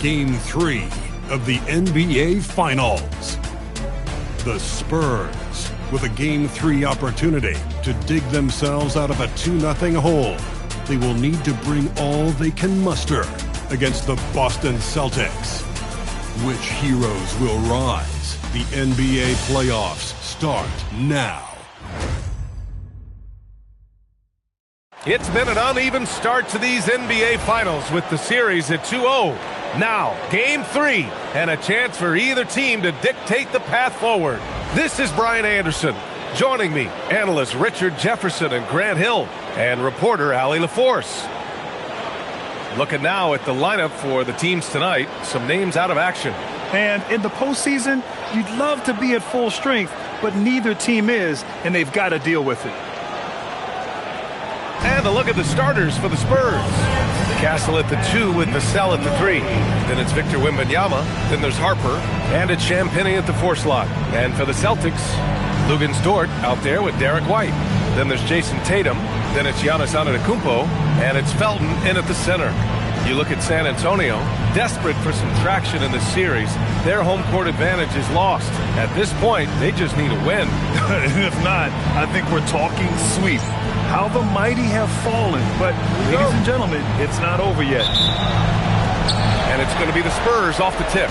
Game 3 of the NBA Finals. The Spurs, with a Game 3 opportunity to dig themselves out of a 2-0 hole. They will need to bring all they can muster against the Boston Celtics. Which heroes will rise? The NBA playoffs start now. It's been an uneven start to these NBA Finals with the series at 2-0. Now, Game 3, and a chance for either team to dictate the path forward. This is Brian Anderson. Joining me, analysts Richard Jefferson and Grant Hill, and reporter Allie LaForce. Looking now at the lineup for the teams tonight, some names out of action. And in the postseason, you'd love to be at full strength, but neither team is, and they've got to deal with it. And a look at the starters for the Spurs. Castle at the 2 with Vassell at the 3. Then it's Victor Wembanyama. Then there's Harper. And it's Champagnie at the 4 slot. And for the Celtics, Luguentz Dort out there with Derek White. Then there's Jason Tatum. Then it's Giannis Antetokounmpo. And it's Felton in at the center. You look at San Antonio, desperate for some traction in the series. Their home court advantage is lost. At this point, they just need a win. If not, I think we're talking sweep. How the mighty have fallen, but ladies and gentlemen, it's not over yet. And it's going to be the Spurs off the tip.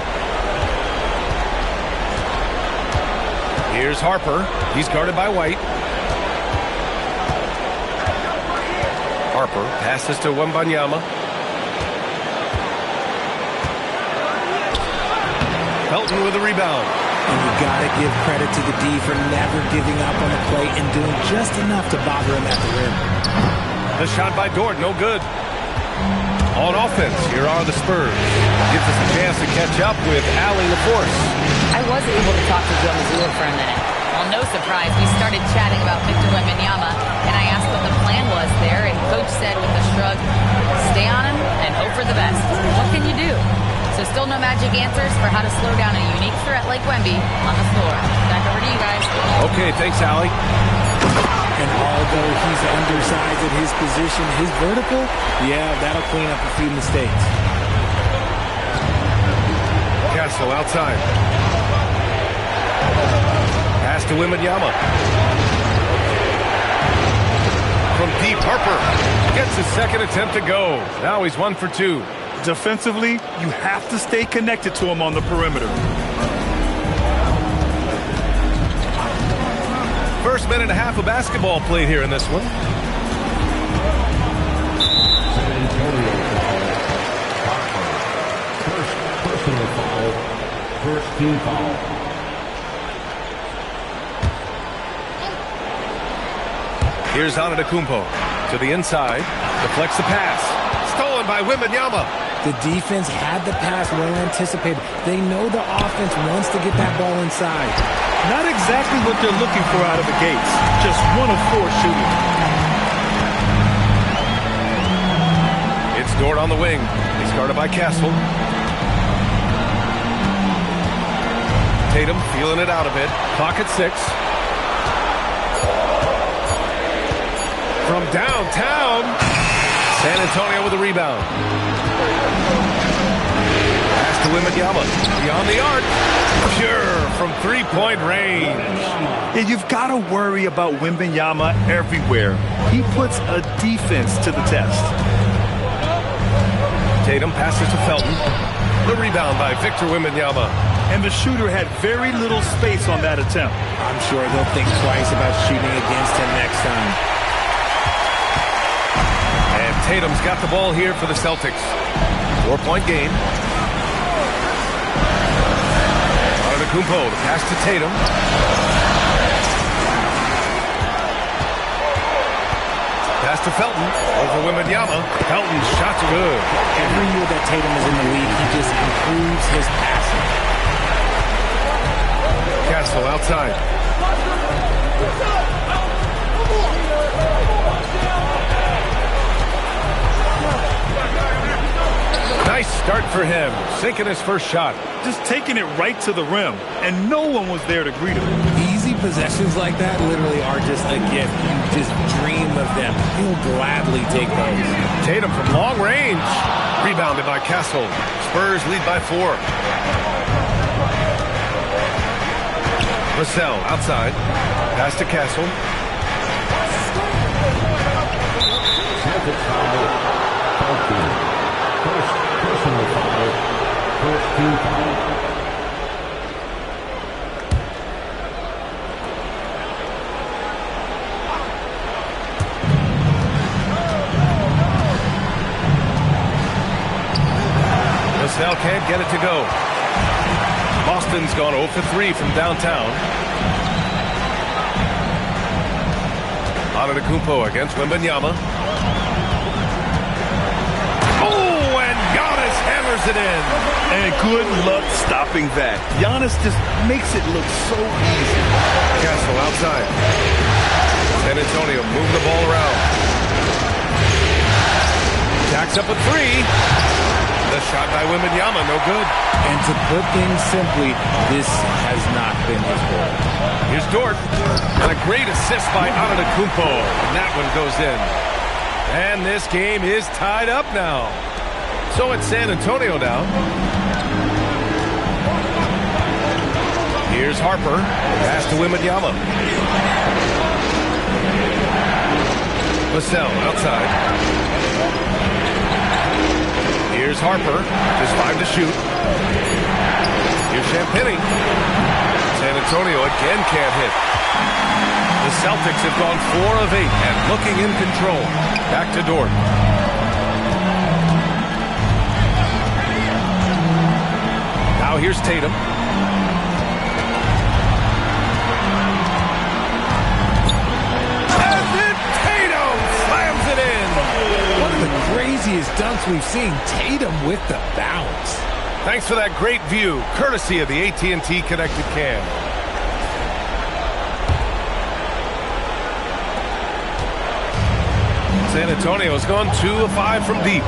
Here's Harper. He's guarded by White. Harper passes to Wembanyama. Felton with a rebound. And you got to give credit to the D for never giving up on the play and doing just enough to bother him at the rim. The shot by Dort, no good. On offense, here are the Spurs. Gives us a chance to catch up with Allie LaForce. I was able to talk to Joe Mazzulla for a minute. Well, no surprise, we started chatting about Victor Wembanyama, and I asked what the plan was there, and Coach said with a shrug, stay on him and hope for the best. What can you do? So still no magic answers for how to slow down a unique threat like Wemby on the floor. Back over to you guys. Okay, thanks, Allie. And although he's undersized at his position, his vertical, yeah, that'll clean up a few mistakes. Castle outside. Pass to Wembanyama. From deep, Harper gets his second attempt to go. Now he's 1 for 2. Defensively, you have to stay connected to him on the perimeter. First minute and a half of basketball played here in this one. First personal foul, first team foul. Here's Antetokounmpo to the inside, deflects the pass. Stolen by Wembanyama. The defense had the pass well anticipated. They know the offense wants to get that ball inside. Not exactly what they're looking for out of the gates. Just 1 of 4 shooting. It's Dort on the wing. He's guarded by Castle. Tatum feeling it out a bit. Clock at 6. From downtown, San Antonio with a rebound. Pass to Wembanyama. Beyond the arc. Pure from three-point range. Yeah, you've got to worry about Wembanyama everywhere. He puts a defense to the test. Tatum passes to Felton. The rebound by Victor Wembanyama. And the shooter had very little space on that attempt. I'm sure they'll think twice about shooting against him next time. And Tatum's got the ball here for the Celtics. 4-point game. Antetokounmpo to pass to Tatum. Pass to Felton. Over Wembanyama. Felton's shot's good. Every year that Tatum is in the league, he just improves his passing. Castle outside. Nice start for him, sinking his first shot. Just taking it right to the rim, and no one was there to greet him. Easy possessions like that literally are just a gift. You just dream of them. He'll gladly take those. Tatum from long range. Rebounded by Castle. Spurs lead by 4. Russell outside. Pass to Castle. Celtics foul. 14. First personal foul. First team foul. Russell can't get it to go. Boston's gone 0 for 3 from downtown. Antetokounmpo against Wembanyama. Oh, and Giannis hammers it in. And good luck stopping that. Giannis just makes it look so easy. Castle outside. San Antonio move the ball around. Jacks up a 3. The shot by Wembanyama, no good. And to put things simply, this has not been his goal. Here's Dort. And a great assist by Antetokounmpo. And that one goes in. And this game is tied up now. So it's San Antonio now. Here's Harper. Pass to Wembanyama. Vassell outside. Here's Harper. Just 5 to shoot. Here's Champagnie. San Antonio again can't hit. The Celtics have gone 4 of 8 and looking in control. Back to Dort. Now here's Tatum. And then Tatum slams it in. One of the craziest dunks we've seen. Tatum with the bounce. Thanks for that great view, courtesy of the AT&T Connected Cam. San Antonio's gone 2 of 5 from deep.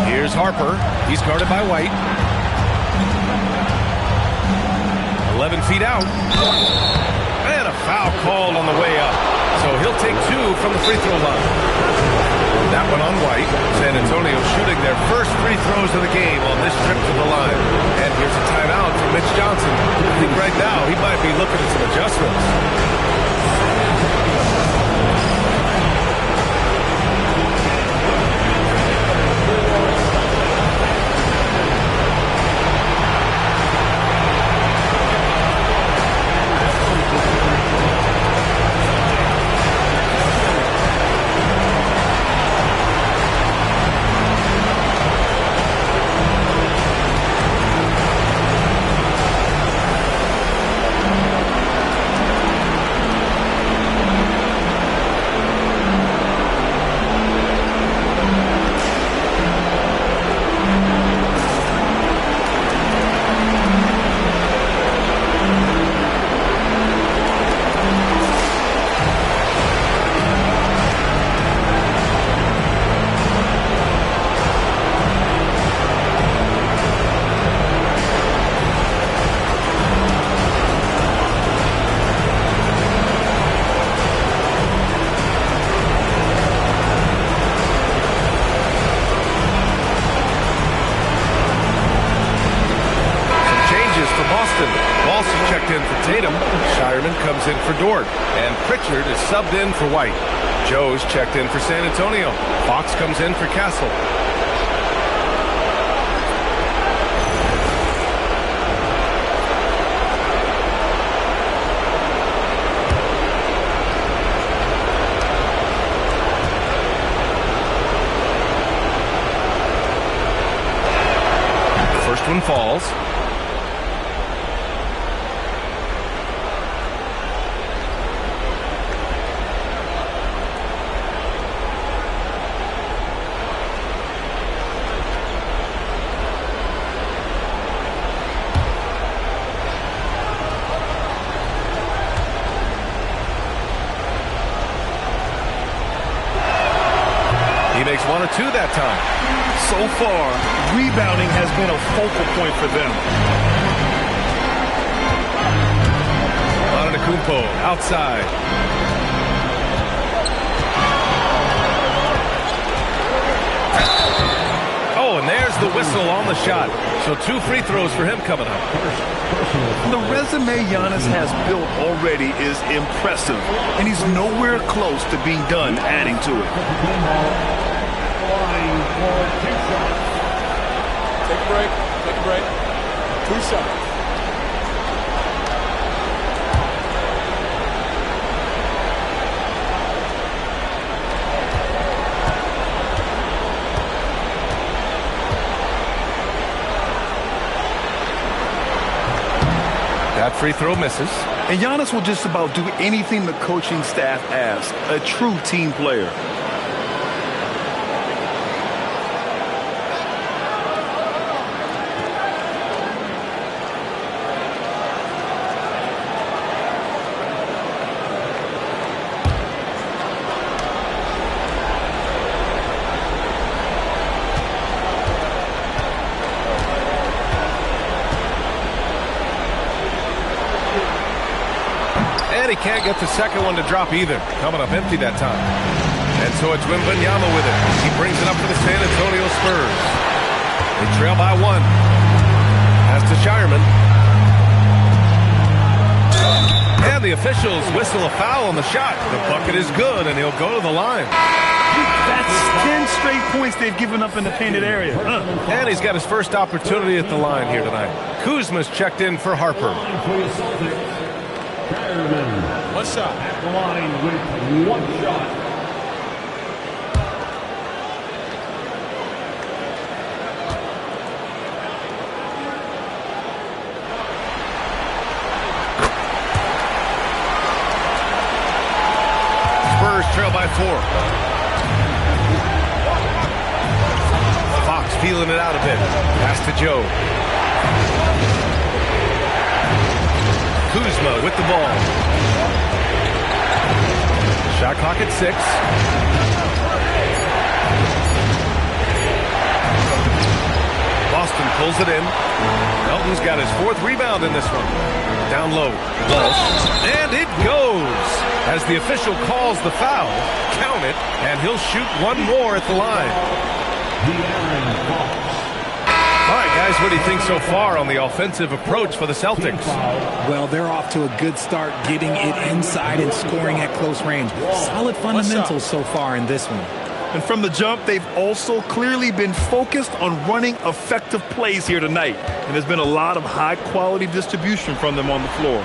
Here's Harper. He's guarded by White. 11 feet out. And a foul called on the way up. So he'll take 2 from the free throw line. That one on White. San Antonio shooting their first free throws of the game on this trip to the line. And here's a timeout from Mitch Johnson. I think right now he might be looking at some adjustments. In for Dort, and Pritchard is subbed in for White. Joe's checked in for San Antonio. Fox comes in for Castle. The first one falls. He makes 1 or 2 that time. So far, rebounding has been a focal point for them. Antetokounmpo outside. There's the whistle on the shot. So 2 free throws for him coming up. The resume Giannis has built already is impressive, and he's nowhere close to being done adding to it. Take a break. Take a break. 2 shots. That free throw misses. And Giannis will just about do anything the coaching staff asks. A true team player. And he can't get the second one to drop either. Coming up empty that time. And so it's Wembanyama with it. He brings it up for the San Antonio Spurs. They trail by 1. Pass to Shireman. And the officials whistle a foul on the shot. The bucket is good, and he'll go to the line. That's 10 straight points they've given up in the painted area. And he's got his first opportunity at the line here tonight. Kuzma's checked in for Harper. One shot. At the line with 1 shot. Spurs trail by 4. Fox feeling it out a bit. Pass to Joe. Kuzma with the ball. Shot clock at 6. Boston pulls it in. Melton's got his 4th rebound in this one. Down low. And it goes. As the official calls the foul, count it, and he'll shoot 1 more at the line. All right, guys, what do you think so far on the offensive approach for the Celtics? Well, they're off to a good start getting it inside and scoring at close range. Solid fundamentals so far in this one. And from the jump, they've also clearly been focused on running effective plays here tonight. And there's been a lot of high-quality distribution from them on the floor.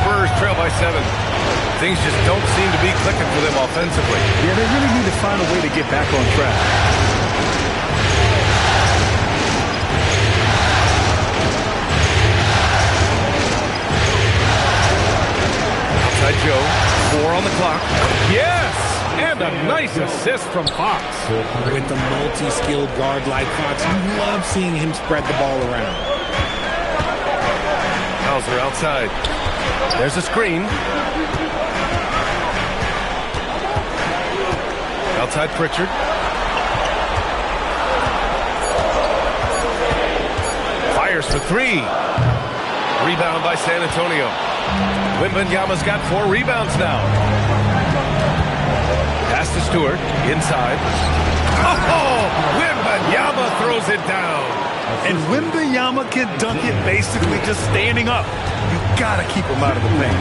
Spurs trail by 7. Things just don't seem to be clicking for them offensively. Yeah, they really need to find a way to get back on track. Outside Joe, 4 on the clock. Yes! And a nice assist from Fox. With the multi-skilled guard like Fox, you love seeing him spread the ball around. Hauser outside. There's a screen. Outside Pritchard. Fires for 3. Rebound by San Antonio. Wembanyama's got 4 rebounds now. Pass to Stewart. Inside. Oh! Wembanyama throws it down. And Wembanyama can dunk it basically just standing up. You gotta keep him out of the paint.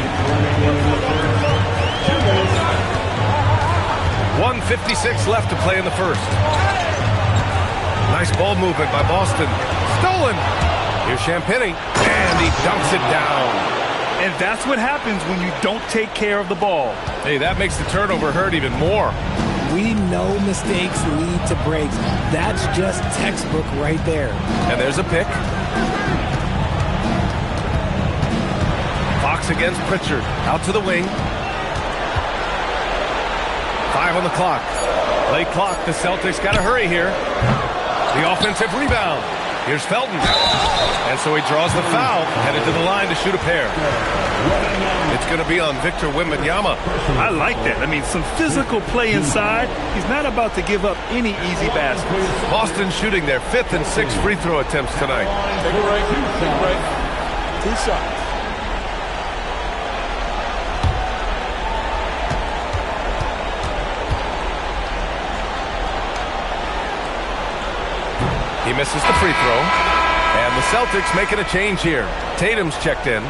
1:56 left to play in the first. Nice ball movement by Boston. Stolen. Here's Champagnie. And he dunks it down. And that's what happens when you don't take care of the ball. Hey, that makes the turnover hurt even more. We know mistakes lead to breaks. That's just textbook right there. And there's a pick. Fox against Pritchard. Out to the wing. 5 on the clock. Late clock. The Celtics got to hurry here. The offensive rebound. Here's Felton. And so he draws the foul. Headed to the line to shoot a pair. It's going to be on Victor Wembanyama. I like that. I mean, some physical play inside. He's not about to give up any easy baskets. Boston shooting their 5th and 6th free throw attempts tonight. Take a break. Take a break. 2 shots. He misses the free throw. And the Celtics making a change here. Tatum's checked in.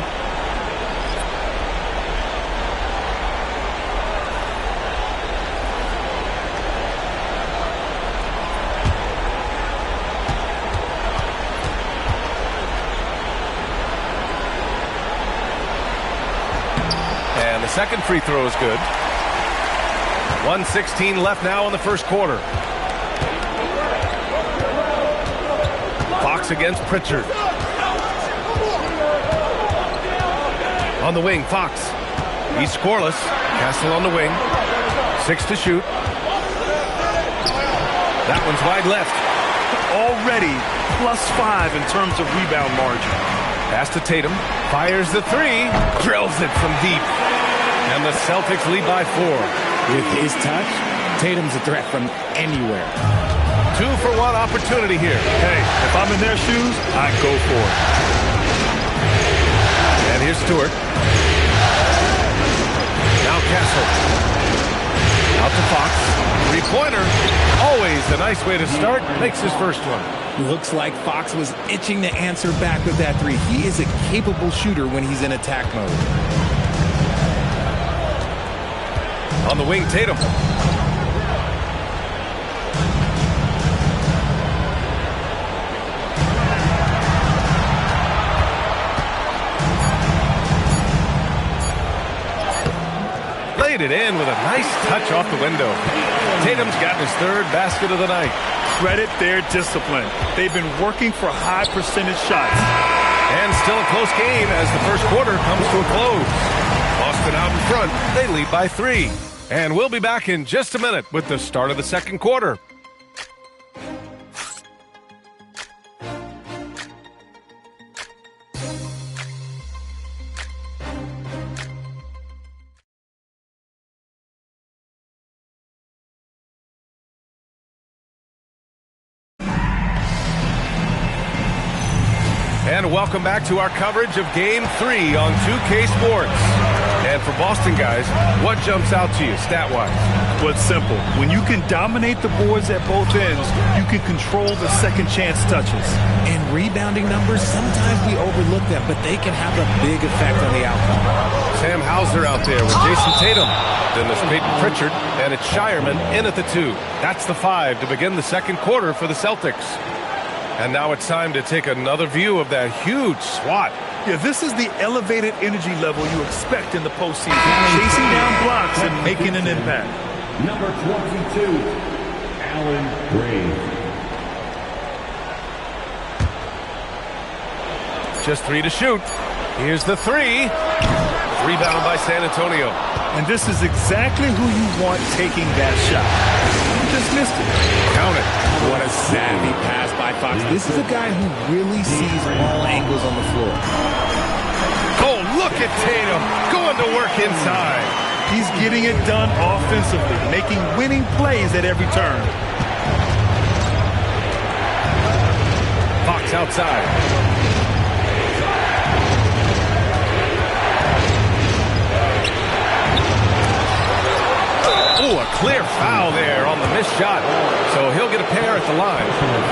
And the second free throw is good. 1:16 left now in the first quarter. Fox against Pritchard. On the wing, Fox. He's scoreless. Castle on the wing. 6 to shoot. That one's wide left. Already +5 in terms of rebound margin. Pass to Tatum. Fires the three. Drills it from deep. And the Celtics lead by 4. With his touch, Tatum's a threat from anywhere. 2-for-1 opportunity here. Hey, if I'm in their shoes, I'd go for it. And here's Stewart. Now Castle. Out to Fox. Three-pointer. Always a nice way to start. Makes his first one. Looks like Fox was itching to answer back with that three. He is a capable shooter when he's in attack mode. On the wing, Tatum. Laid it in with a nice touch off the window. Tatum's gotten his third basket of the night. Credit their discipline. They've been working for high percentage shots. And still a close game as the first quarter comes to a close. Boston out in front. They lead by 3. And we'll be back in just a minute with the start of the second quarter. And welcome back to our coverage of Game 3 on 2K Sports. And for Boston guys, what jumps out to you stat-wise? Well, it's simple. When you can dominate the boards at both ends, you can control the second chance touches. And rebounding numbers, sometimes we overlook them, but they can have a big effect on the outcome. Sam Hauser out there with Jason Tatum. Then there's Peyton Pritchard, and it's Shireman in at the 2. That's the 5 to begin the second quarter for the Celtics. And now it's time to take another view of that huge swat. Yeah, this is the elevated energy level you expect in the postseason. Chasing down blocks and making an impact. Number 22, Allen Graves. Just 3 to shoot. Here's the 3. Rebounded by San Antonio. And this is exactly who you want taking that shot. You just missed it. Count it. What a savvy pass by Fox. This is a guy who really sees all angles on the floor. Oh, look at Tatum going to work inside. He's getting it done offensively, making winning plays at every turn. Fox outside. Oh, a clear foul there on the missed shot. So he'll get a pair at the line.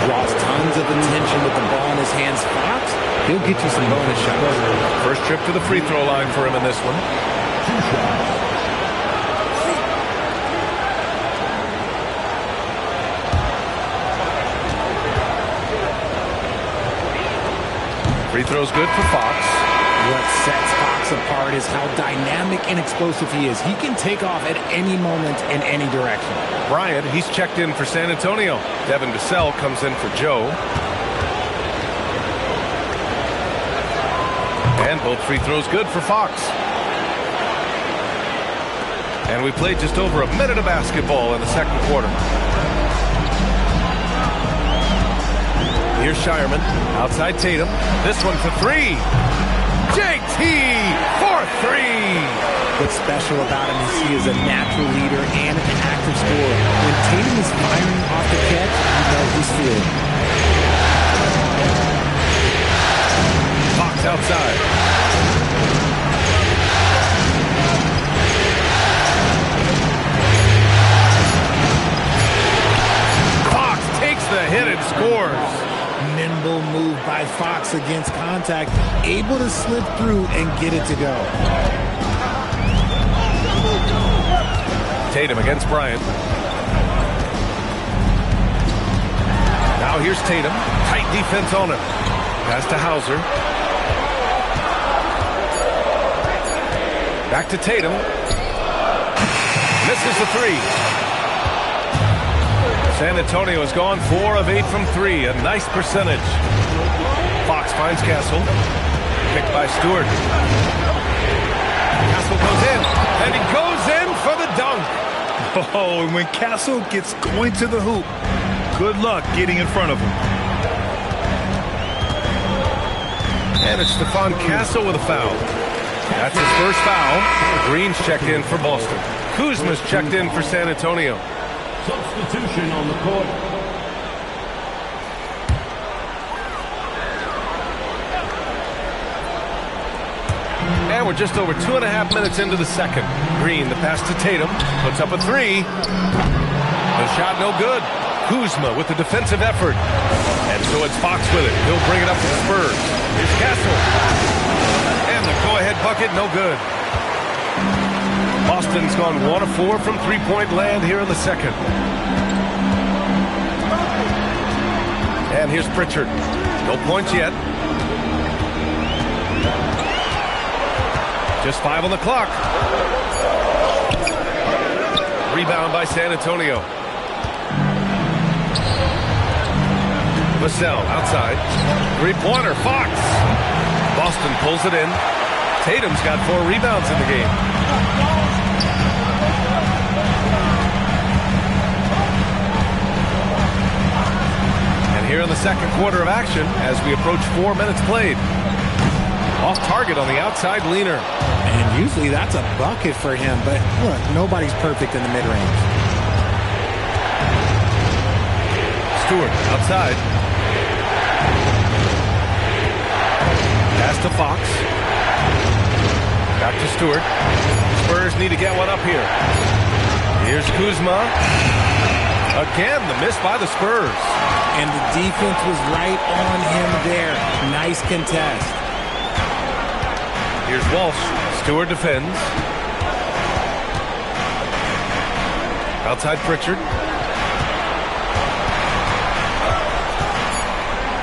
Draws tons of attention with the ball in his hands. Fox, he'll get you some bonus shots. First trip to the free throw line for him in this one. Free throw's good for Fox. What sets Fox apart is how dynamic and explosive he is. He can take off at any moment in any direction. Bryant, he's checked in for San Antonio. Devin Vassell comes in for Joe. And both free throws good for Fox. And we played just over a minute of basketball in the second quarter. Here's Shireman, outside Tatum. This one for 3. JT for 3. What's special about him is he is a natural leader and an active scorer. When Tatum is firing off the catch, you know he's feeling it. Fox outside. Fox takes the hit and scores. by Fox against contact, able to slip through and get it to go. Tatum against Bryant. Now here's Tatum. Tight defense on him. Pass to Hauser. Back to Tatum. Misses the three. San Antonio has gone 4 of 8 from 3. A nice percentage. Fox finds Castle. Picked by Stewart. Castle goes in. And he goes in for the dunk. Oh, and when Castle gets going to the hoop, good luck getting in front of him. And it's Stephon Castle with a foul. That's his first foul. Green's checked in for Boston. Kuzma's checked in for San Antonio. Substitution on the court. And we're just over 2.5 minutes into the second. Green, the pass to Tatum. Puts up a three. The shot no good. Kuzma with the defensive effort. And so it's Fox with it. He'll bring it up to the Spurs. Here's Castle. And the go-ahead bucket, no good. Boston's gone 1 of 4 from three-point land here in the second. And here's Pritchard. No points yet. Just 5 on the clock. Rebound by San Antonio. Vassell outside. Three-pointer, Fox. Boston pulls it in. Tatum's got 4 rebounds in the game. And here in the second quarter of action, as we approach 4 minutes played. Off target on the outside leaner. And usually that's a bucket for him, but look, nobody's perfect in the mid-range. Stewart outside. Pass to Fox. Back to Stewart. Spurs need to get one up here. Here's Kuzma. Again, the miss by the Spurs. And the defense was right on him there. Nice contest. Here's Walsh. Stewart defends. Outside Pritchard.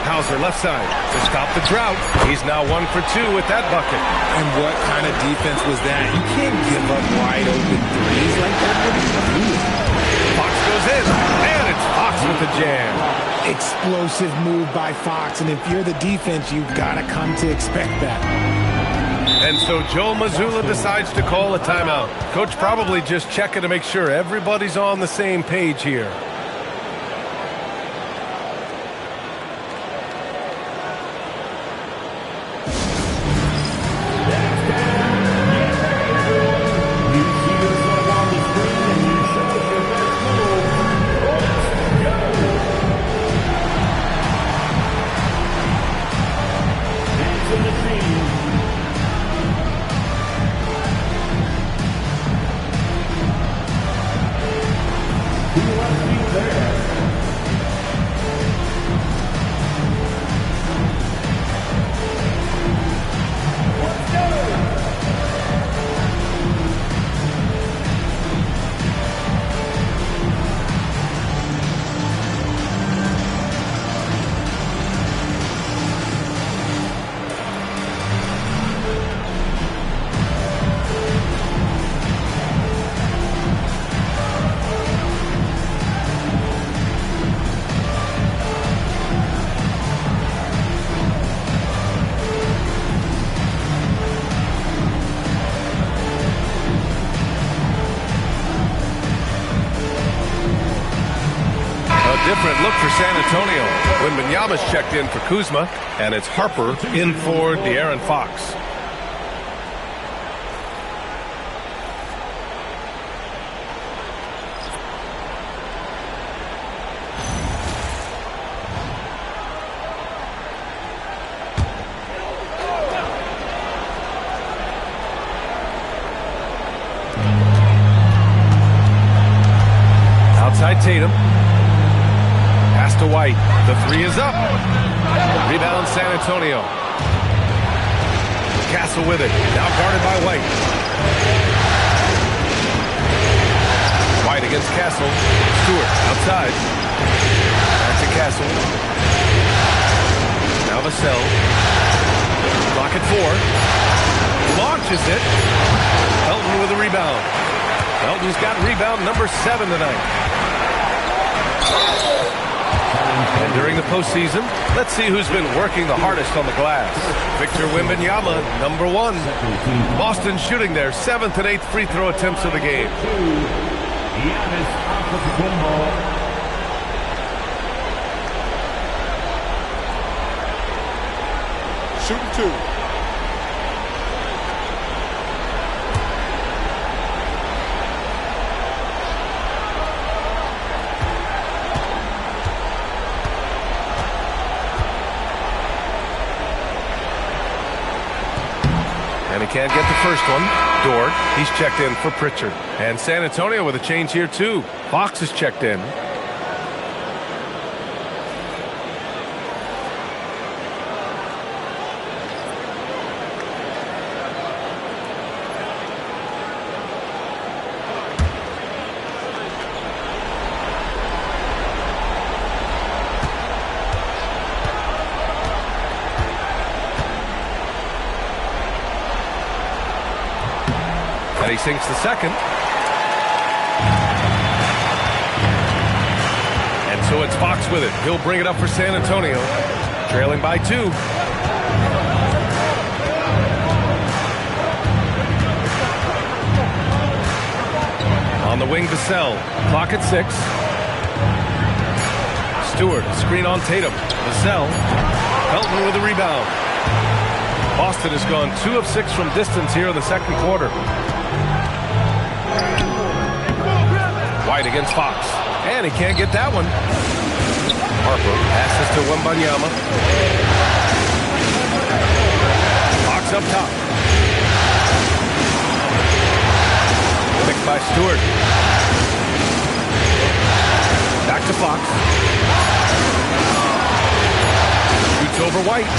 Hauser left side to stop the drought. He's now 1 for 2 with that bucket. And what kind of defense was that? You can't give up wide open threes like that. Fox goes in, and it's Fox with the jam. Explosive move by Fox, and if you're the defense, you've got to come to expect that. And so Joe Mazzulla decides to call a timeout. Coach probably just checking to make sure everybody's on the same page here. Different look for San Antonio. Wembanyama's checked in for Kuzma, and it's Harper in for De'Aaron Fox. Outside Tatum. To White. The three is up. Rebound San Antonio. Castle with it. Now guarded by White. White against Castle. Stewart outside. Back to Castle. Now Vassell. Clock at 4. Launches it. Felton with a rebound. Felton's got rebound number 7 tonight. And during the postseason, let's see who's been working the hardest on the glass. Victor Wembanyama, number 1. Boston shooting their 7th and 8th free throw attempts of the game. Shooting 2. And he can't get the first one. Dort, he's checked in for Pritchard. And San Antonio with a change here too. Fox is checked in. And he sinks the second. And so it's Fox with it. He'll bring it up for San Antonio. Trailing by 2. On the wing, Vassell. Clock at 6. Stewart, screen on Tatum. Vassell. Felton with a rebound. Boston has gone 2 of 6 from distance here in the second quarter. White against Fox. And he can't get that one. Harper passes to Wembanyama. Fox up top. Picked by Stewart. Back to Fox. Shoots over White.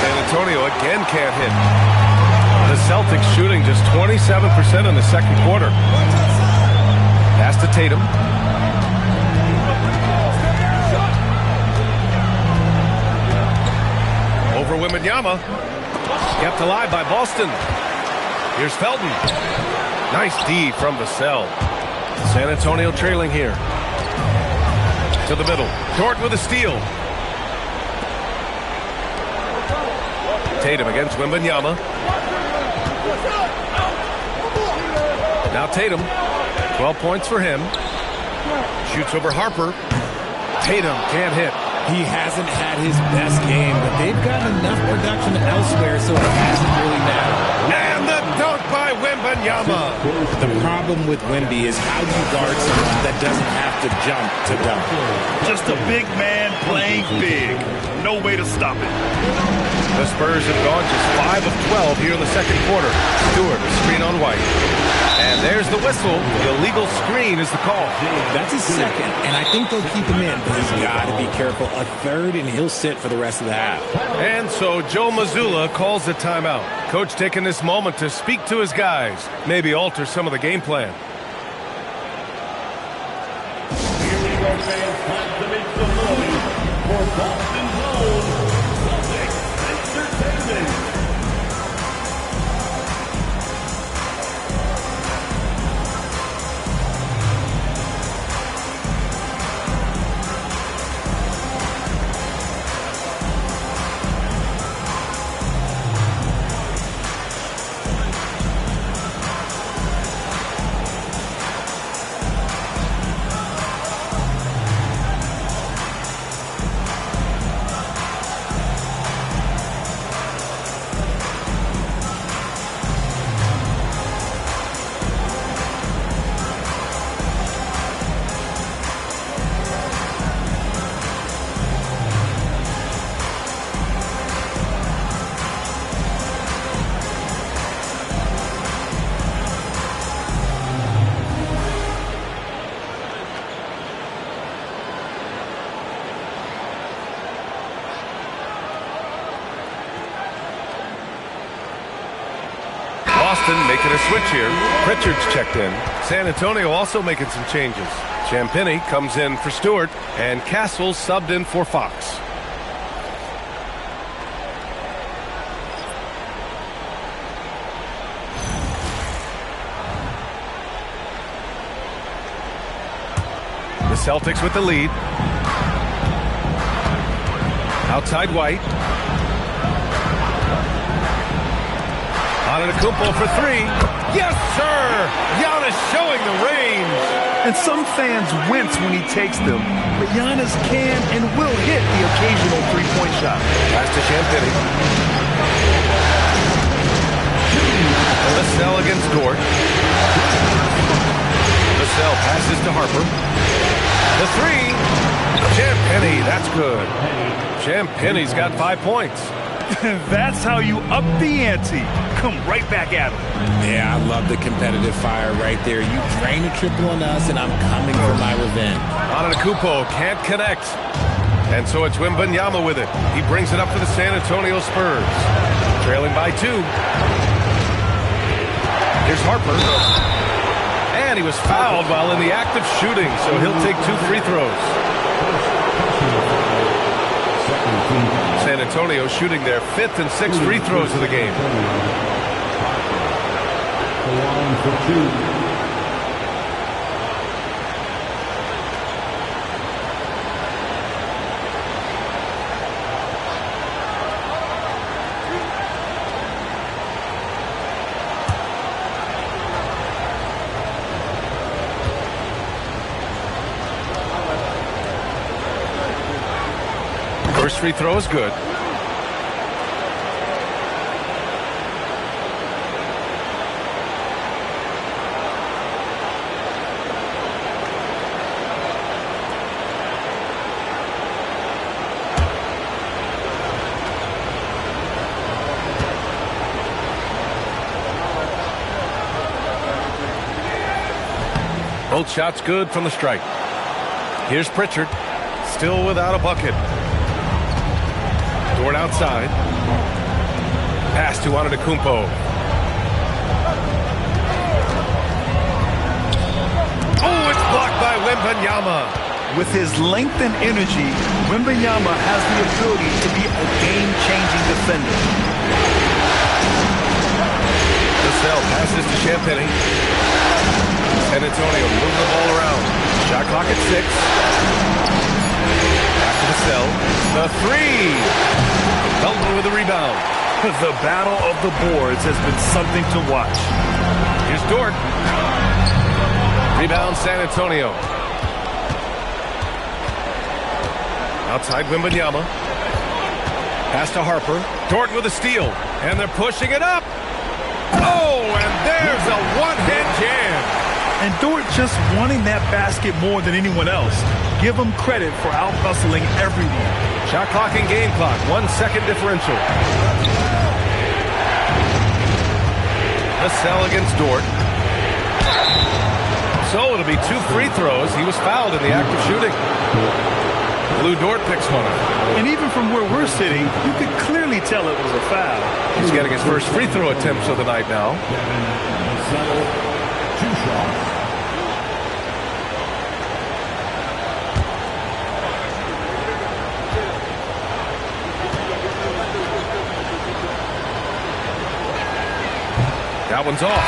San Antonio again can't hit. The Celtics shooting just 27% in the second quarter. Pass to Tatum. Over Wembanyama. Kept alive by Boston. Here's Felton. Nice D from Vassell. San Antonio trailing here. To the middle. Dort with a steal. Tatum against Wembanyama. Now Tatum. 12 points for him. Shoots over Harper. Tatum can't hit. He hasn't had his best game, but they've gotten enough production elsewhere, so it hasn't really mattered. And the dunk by Wembanyama. The problem with Wemby is how do you guard someone that doesn't have to jump to dunk? Just a big man playing big. No way to stop it. The Spurs have gone just 5 of 12 here in the second quarter. Stewart, a screen on White. And there's the whistle. The illegal screen is the call. That's his second, and I think they'll keep him in, but he's got to be careful. A third, and he'll sit for the rest of the half. And so Joe Mazzulla calls the timeout. Coach taking this moment to speak to his guys, maybe alter some of the game plan. Here we go, fans. Time to make some noise for Boston's own Celtics Entertainment. Boston making a switch here. Pritchard's checked in. San Antonio also making some changes. Champagnie comes in for Stewart, and Castle subbed in for Fox. The Celtics with the lead. Outside White. Antetokounmpo for three. Yes, sir! Giannis showing the range. And some fans wince when he takes them, but Giannis can and will hit the occasional three-point shot. Pass to Champagnie. Vassell against Dort. Vassell passes to Harper. The three. Champagnie, that's good. Champagnie's got 5 points. That's how you up the ante. Come right back at him. Yeah, I love the competitive fire right there. You drain a triple on us, and I'm coming for my revenge. Antetokounmpo can't connect. And so it's Wembanyama with it. He brings it up for the San Antonio Spurs. Trailing by 2. Here's Harper. And he was fouled while in the act of shooting, so he'll take 2 free throws. San Antonio shooting their 5th and 6th free throws of the game. First free throw is good. Both shots good from the strike. Here's Pritchard, still without a bucket. Dort outside. Pass to Antetokounmpo. Oh, it's blocked by Wembanyama. With his length and energy, Wembanyama has the ability to be a game-changing defender. Vassell passes to Champagnie. San Antonio moving the ball around. Shot clock at 6. After Vassell. The three. Felton with the rebound. The battle of the boards has been something to watch. Here's Dort. Rebound San Antonio. Outside Wembanyama. Pass to Harper. Dort with a steal. And they're pushing it up. Oh, and there's a one-hand jam. And Dort just wanting that basket more than anyone else. Give him credit for out-hustling everyone. Shot clock and game clock. 1 second differential. Vassell against Dort. So it'll be 2 free throws. He was fouled in the act of shooting. Lou Dort picks one up. And even from where we're sitting, you could clearly tell it was a foul. He's getting his first free throw attempts of the night now. That one's off.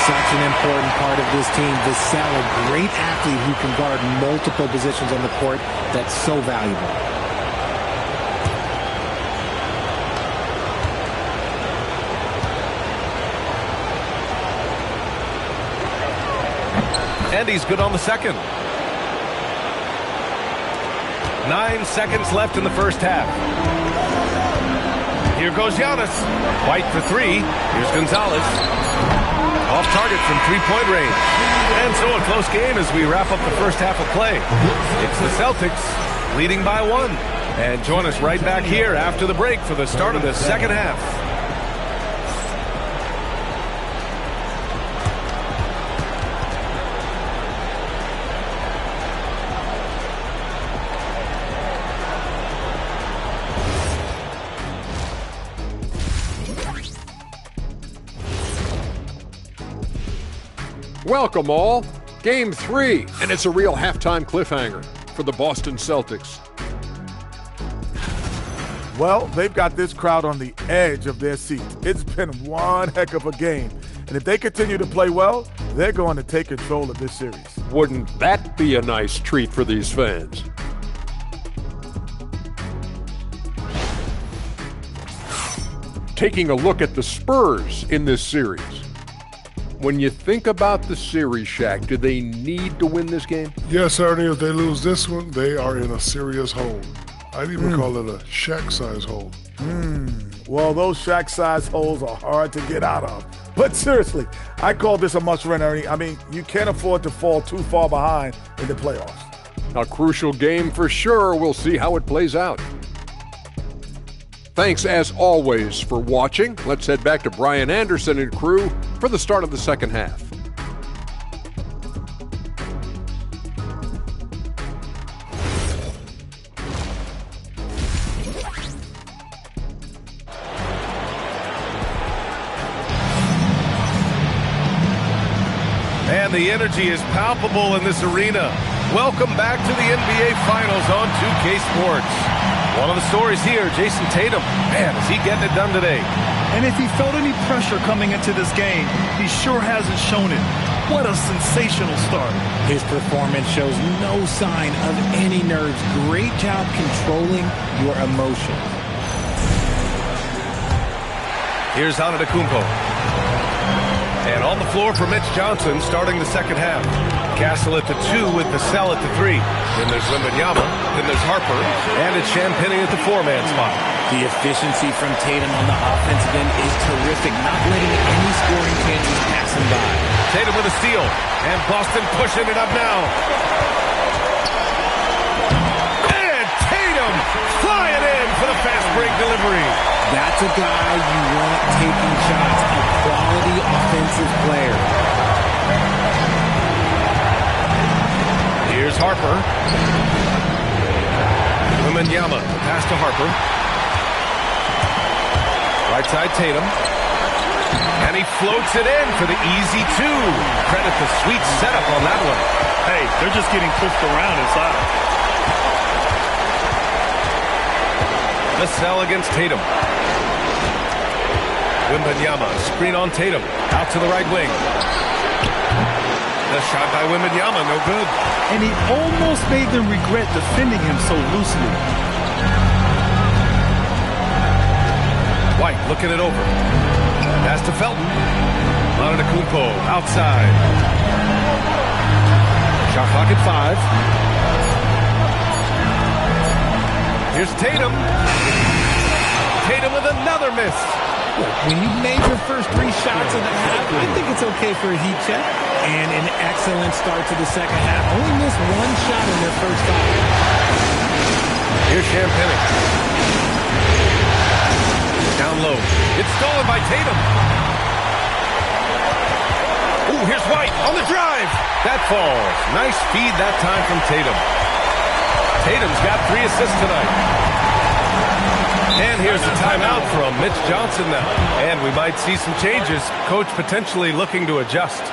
Such an important part of this team. Vassell, a great athlete who can guard multiple positions on the court. That's so valuable. And he's good on the second. 9 seconds left in the first half. Here goes Giannis. White for 3. Here's Gonzalez. Off target from 3-point range. And so a close game as we wrap up the first half of play. It's the Celtics leading by 1. And join us right back here after the break for the start of the second half. Welcome all. Game 3, and it's a real halftime cliffhanger for the Boston Celtics. Well, they've got this crowd on the edge of their seats. It's been one heck of a game. And if they continue to play well, they're going to take control of this series. Wouldn't that be a nice treat for these fans? Taking a look at the Spurs in this series. When you think about the series, Shaq, do they need to win this game? Yes, Ernie, if they lose this one, they are in a serious hole. I'd even call it a Shaq-size hole. Well, those Shaq-size holes are hard to get out of. But seriously, I call this a must-win, Ernie. I mean, you can't afford to fall too far behind in the playoffs. A crucial game for sure. We'll see how it plays out. Thanks, as always, for watching. Let's head back to Brian Anderson and crew for the start of the second half. And the energy is palpable in this arena. Welcome back to the NBA Finals on 2K Sports. One of the stories here, Jason Tatum. Man, is he getting it done today? And if he felt any pressure coming into this game, he sure hasn't shown it. What a sensational start. His performance shows no sign of any nerves. Great job controlling your emotions. Here's Antetokounmpo. And on the floor for Mitch Johnson starting the second half. Castle at the 2 with the Cell at the 3. Then there's Wembanyama. Then there's Harper. And it's Champagnie at the 4-man spot. The efficiency from Tatum on the offensive end is terrific, not letting any scoring chances pass him by. Tatum with a steal. And Boston pushing it up now. And Tatum flying in for the fast break delivery. That's a guy you want taking shots, a quality offensive player. Here's Harper. Wembanyama, pass to Harper. Right side Tatum. And he floats it in for the easy 2. Credit the sweet setup on that one. Hey, they're just getting pushed around inside. The Cell against Tatum. Wembanyama, screen on Tatum. Out to the right wing. The shot by Wembanyama, no good. And he almost made them regret defending him so loosely. White looking it over. Pass to Felton. Antetokounmpo outside. Shot clock at 5. Here's Tatum. Tatum with another miss. When you made your first 3 shots of the half, I think it's okay for a heat check. And an excellent start to the second half. Only missed 1 shot in their first 5. Here's Champagnie. Down low. It's stolen by Tatum. Ooh, here's White on the drive. That falls. Nice feed that time from Tatum. Tatum's got 3 assists tonight. And here's the timeout from Mitch Johnson now. And we might see some changes. Coach potentially looking to adjust.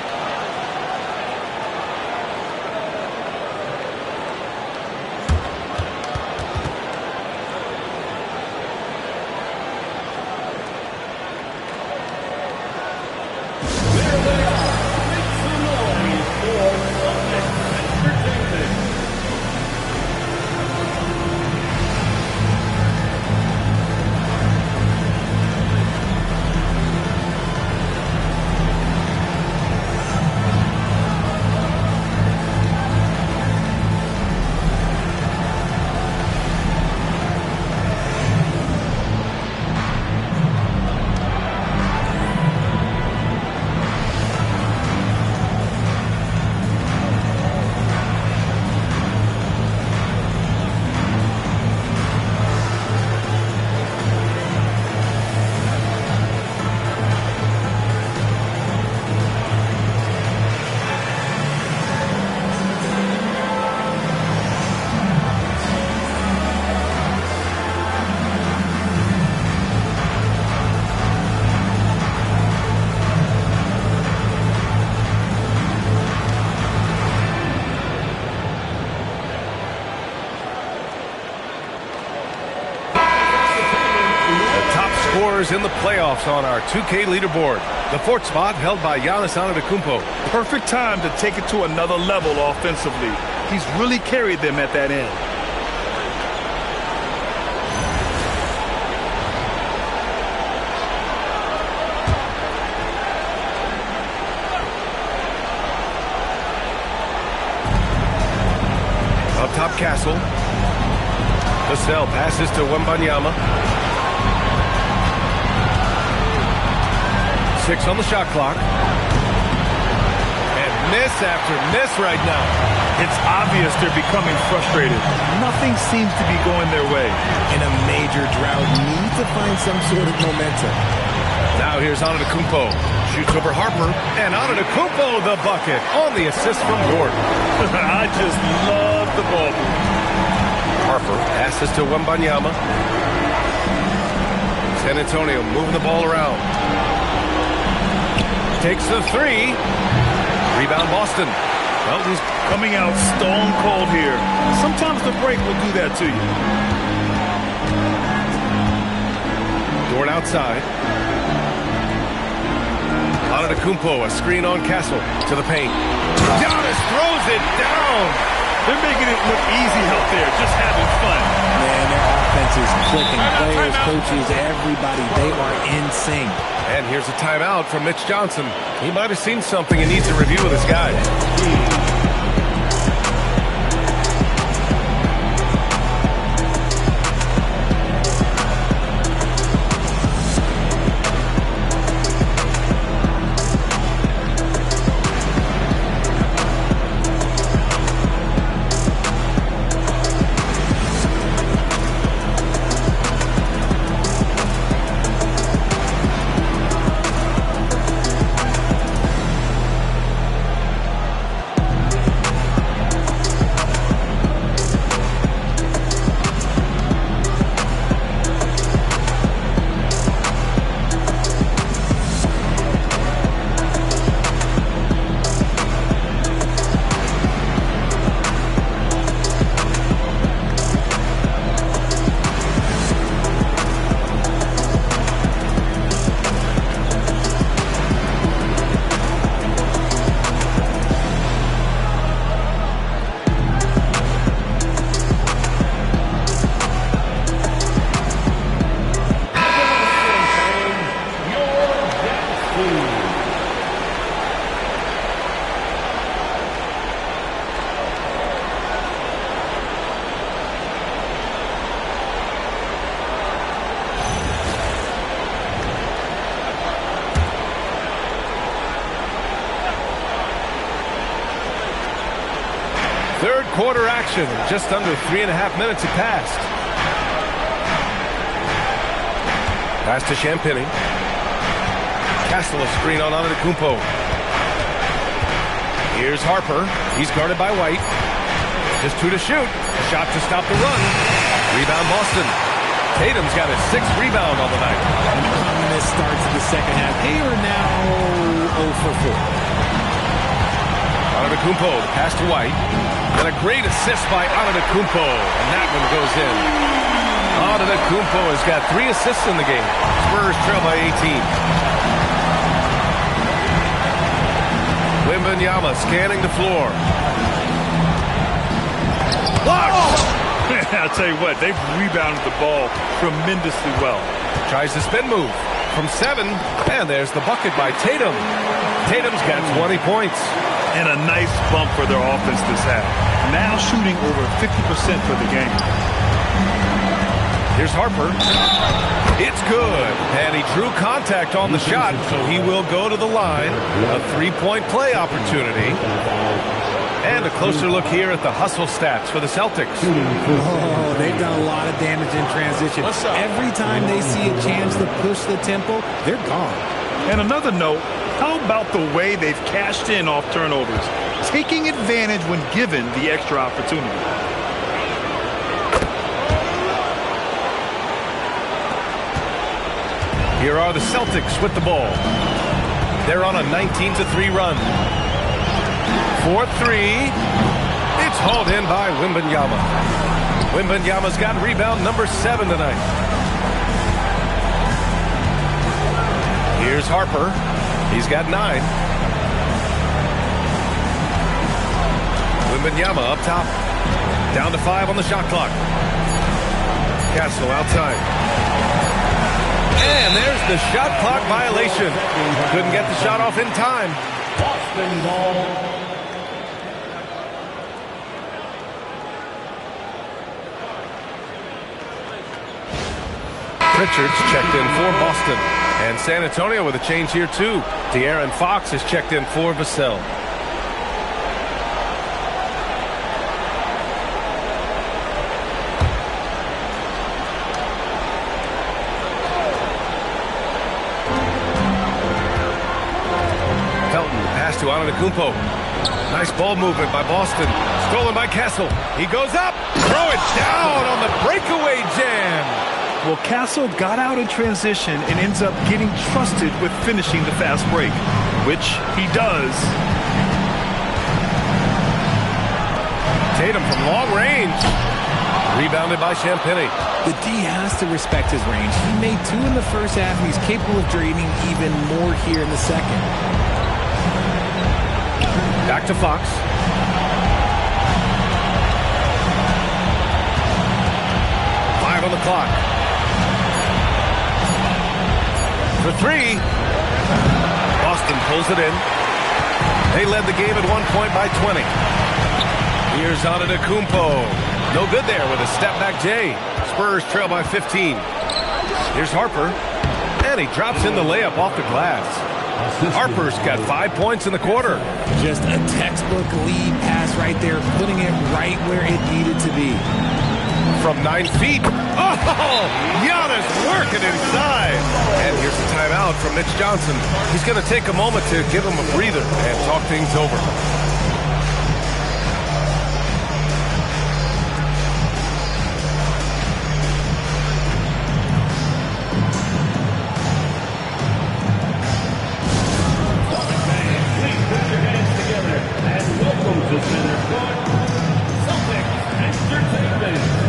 Spurs in the playoffs on our 2K leaderboard. The fourth spot held by Giannis Antetokounmpo. Perfect time to take it to another level offensively. He's really carried them at that end. Up top, Castle. Vassell passes to Wembanyama. 6 on the shot clock. And miss after miss right now. It's obvious they're becoming frustrated. Nothing seems to be going their way. In a major drought, need to find some sort of momentum. Now here's Antetokounmpo. Shoots over Harper. And Antetokounmpo the bucket on the assist from Gordon. I just love the ball. Harper passes to Wembanyama. San Antonio moving the ball around. Takes the 3. Rebound Boston. Well, he's coming out stone cold here. Sometimes the break will do that to you. Dort outside. Antetokounmpo, a screen on Castle to the paint. Giannis throws it down. They're making it look easy out there, just having fun. Man, their offense is clicking. Players, coaches, everybody, they are in sync. And here's a timeout from Mitch Johnson. He might have seen something and needs a review with his guys. Third quarter action. Just under 3.5 minutes have passed. Pass to Champagny. Castle a screen on Antetokounmpo. Here's Harper. He's guarded by White. Just 2 to shoot. Shot to stop the run. Rebound Boston. Tatum's got his 6th rebound on the night. An ominous start to the second half. They are now 0 for 4. Antetokounmpo, the pass to White. And a great assist by Antetokounmpo. And that one goes in. Antetokounmpo has got 3 assists in the game. Spurs trail by 18. Wembanyama scanning the floor. Blocked! I'll tell you what, they've rebounded the ball tremendously well. Tries the spin move from 7. And there's the bucket by Tatum. Tatum's got 20 points. And a nice bump for their offense this half. Now shooting over 50% for the game. Here's Harper. It's good. And he drew contact on the shot, so he will go to the line. A 3-point play opportunity. And a closer look here at the hustle stats for the Celtics. Oh, they've done a lot of damage in transition. Every time they see a chance to push the tempo, they're gone. And another note, how about the way they've cashed in off turnovers? Taking advantage when given the extra opportunity. Here are the Celtics with the ball. They're on a 19-3 run. 4-3. It's hauled in by Wembanyama. Wembanyama's got rebound number 7 tonight. Here's Harper. He's got 9. Wembanyama up top. Down to 5 on the shot clock. Castle outside. And there's the shot clock violation. Couldn't get the shot off in time. Boston ball. Pritchard's checked in for Boston. And San Antonio with a change here, too. De'Aaron Fox is checked in for Vassell. Felton, pass to Antetokounmpo. Nice ball movement by Boston. Stolen by Castle. He goes up. Throw it down on the breakaway jam. Well, Castle got out in transition and ends up getting trusted with finishing the fast break, which he does. Tatum from long range. Rebounded by Champagnie. The D has to respect his range. He made 2 in the first half, and he's capable of draining even more here in the second. Back to Fox. On the clock. For 3. Boston pulls it in. They led the game at one point by 20. Here's Antetokounmpo. No good there with a step-back J. Spurs trail by 15. Here's Harper. And he drops in the layup off the glass. Harper's got 5 points in the quarter. Just a textbook lead pass right there, putting it right where it needed to be. From 9 feet. Oh, Giannis working inside. And here's the timeout from Mitch Johnson. He's going to take a moment to give him a breather and talk things over. Please put your hands together and welcome to center court, Celtics Entertainment.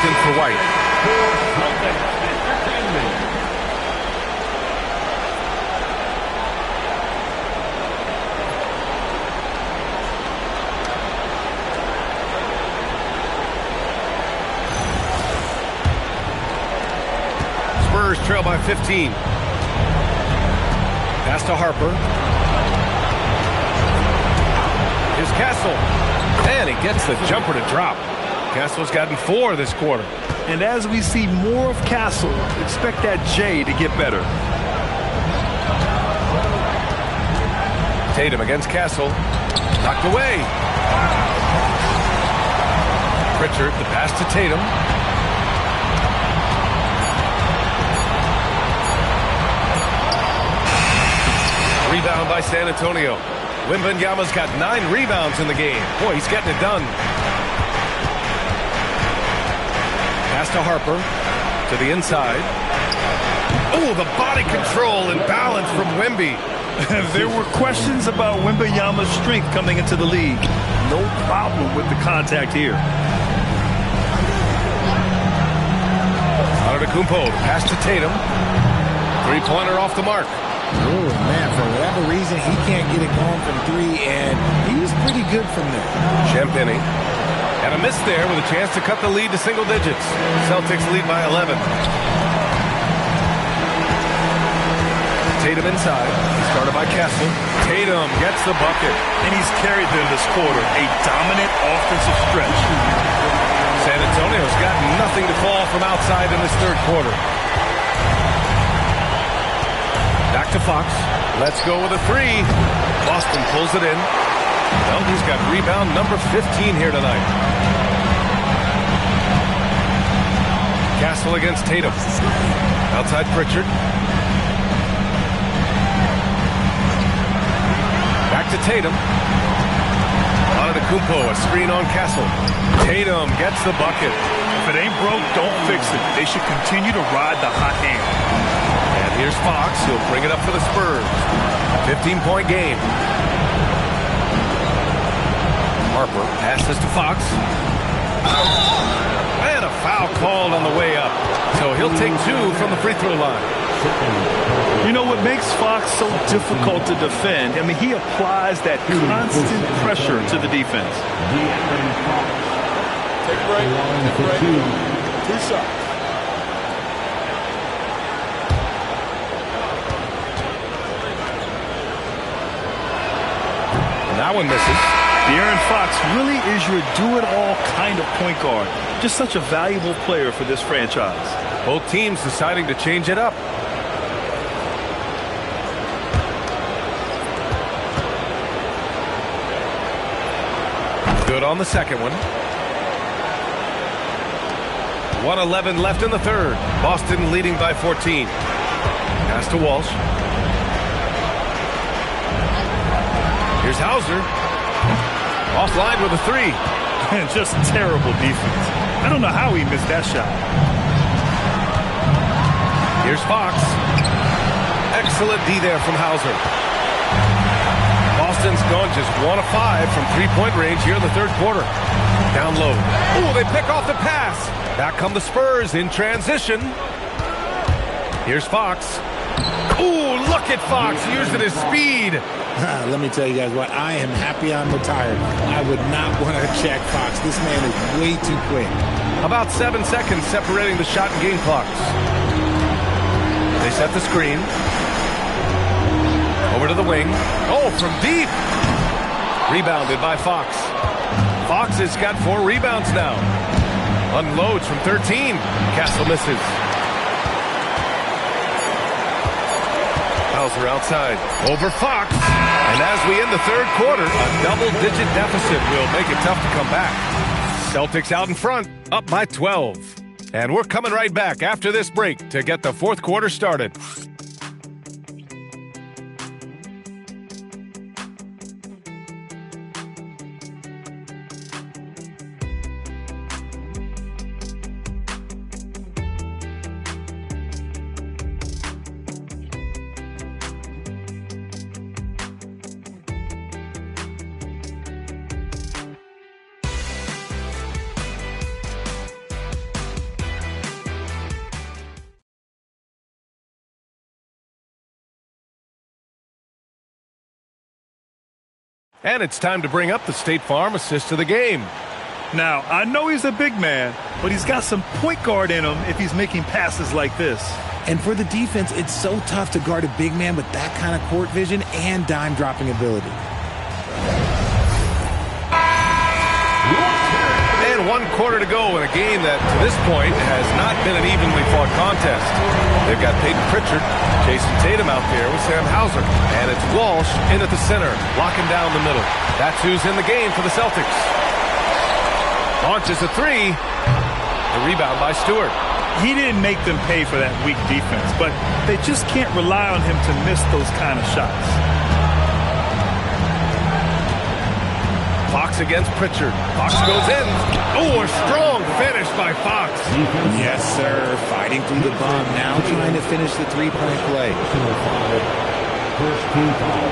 For White. Spurs trail by 15. Pass to Harper. Here's Castle. And he gets the jumper to drop. Castle's gotten 4 this quarter. And as we see more of Castle, expect that J to get better. Tatum against Castle. Knocked away. Pritchard, the pass to Tatum. Rebound by San Antonio. Wembanyama's got 9 rebounds in the game. Boy, he's getting it done. Pass to Harper, to the inside. Oh, the body control and balance from Wemby. There were questions about Wembanyama's strength coming into the league. No problem with the contact here. Antetokounmpo, pass to Tatum. 3-pointer off the mark. Oh, man, for whatever reason, he can't get it going from 3, and he was pretty good from there. Champagnie. And a miss there with a chance to cut the lead to single digits. Celtics lead by 11. Tatum inside. He started by Kessel. Tatum gets the bucket. And he's carried them this quarter. A dominant offensive stretch. San Antonio's got nothing to fall from outside in this third quarter. Back to Fox. Let's go with a three. Boston pulls it in. Well, he's got rebound number 15 here tonight. Castle against Tatum. Outside Pritchard. Back to Tatum. Antetokounmpo, a screen on Castle. Tatum gets the bucket. If it ain't broke, don't fix it. They should continue to ride the hot hand. And here's Fox. He'll bring it up for the Spurs. 15-point game. Harper passes to Fox. And a foul called on the way up. So he'll take two from the free throw line. You know what makes Fox so difficult to defend? I mean, he applies that constant pressure to the defense. Take a break. Take a break. 2 shots. That one misses. De'Aaron Fox really is your do-it-all kind of point guard. Just such a valuable player for this franchise. Both teams deciding to change it up. Good on the second one. 1:11 left in the third. Boston leading by 14. Pass to Walsh. Here's Hauser. Offline with a three. And just terrible defense. I don't know how he missed that shot. Here's Fox. Excellent D there from Hauser. Boston's gone just 1 of 5 from three-point range here in the third quarter. Down low. Ooh, they pick off the pass. Back come the Spurs in transition. Here's Fox. Ooh, look at Fox using his speed. Let me tell you guys what, I am happy I'm retired. I would not want to check Fox. This man is way too quick. About 7 seconds separating the shot and game clocks. They set the screen. Over to the wing. Oh, from deep. Rebounded by Fox. Fox has got 4 rebounds now. Unloads from 13. Castle misses. Hauser outside. Over Fox. And as we end the third quarter, a double-digit deficit will make it tough to come back. Celtics out in front, up by 12. And we're coming right back after this break to get the fourth quarter started. And it's time to bring up the State Farm assist of the game. Now, I know he's a big man, but he's got some point guard in him if he's making passes like this. And for the defense, it's so tough to guard a big man with that kind of court vision and dime-dropping ability. And 1 quarter to go in a game that, to this point, has not been an evenly fought contest. They've got Peyton Pritchard, Jason Tatum out there with Sam Hauser. And it's Walsh in at the center, locking down the middle. That's who's in the game for the Celtics. Launches a three. The rebound by Stewart. He didn't make them pay for that weak defense, but they just can't rely on him to miss those kind of shots. Fox against Pritchard. Fox goes in. Oh, a strong finish by Fox. Yes, sir. Fighting through the bump. Now trying to finish the three-point play. First team foul.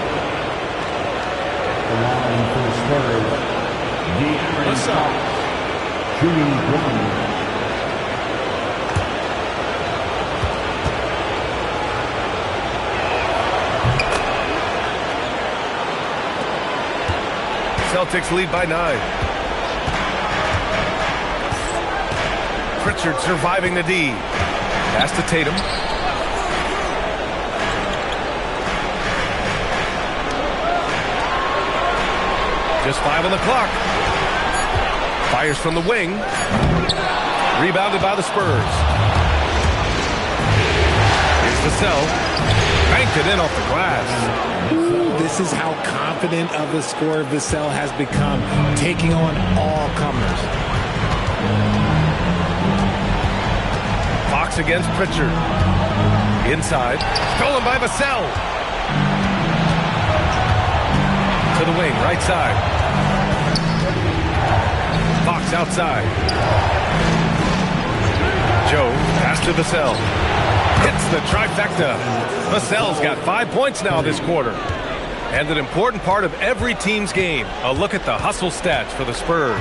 The line for the Spurs. De'Aaron Fox. Shooting 1. Celtics lead by 9. Pritchard surviving the D. Pass to Tatum. Just 5 on the clock. Fires from the wing. Rebounded by the Spurs. Here's Vassell. Banked it in off the glass. Ooh, this is how confident of a scorer Vassell has become, taking on all comers. Fox against Pritchard. Inside. Stolen by Vassell. To the wing, right side. Fox outside. Joe, pass to Vassell. Hits the trifecta. Vassell's got 5 points now this quarter. And an important part of every team's game. A look at the hustle stats for the Spurs.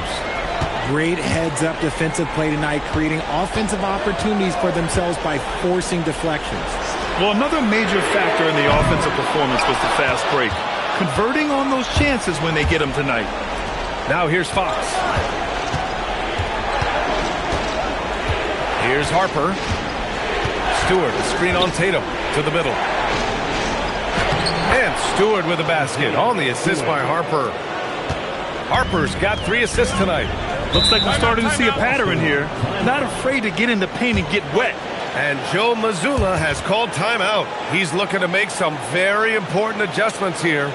Great heads-up defensive play tonight, creating offensive opportunities for themselves by forcing deflections. Well, another major factor in the offensive performance was the fast break. Converting on those chances when they get them tonight. Now here's Fox. Here's Harper. Stewart, screen on Tatum to the middle. And Stewart with a basket on the assist by Harper. Harper's got 3 assists tonight. Looks like we're starting to see a pattern here. Not afraid to get in the paint and get wet. And Joe Mazzulla has called timeout. He's looking to make some very important adjustments here.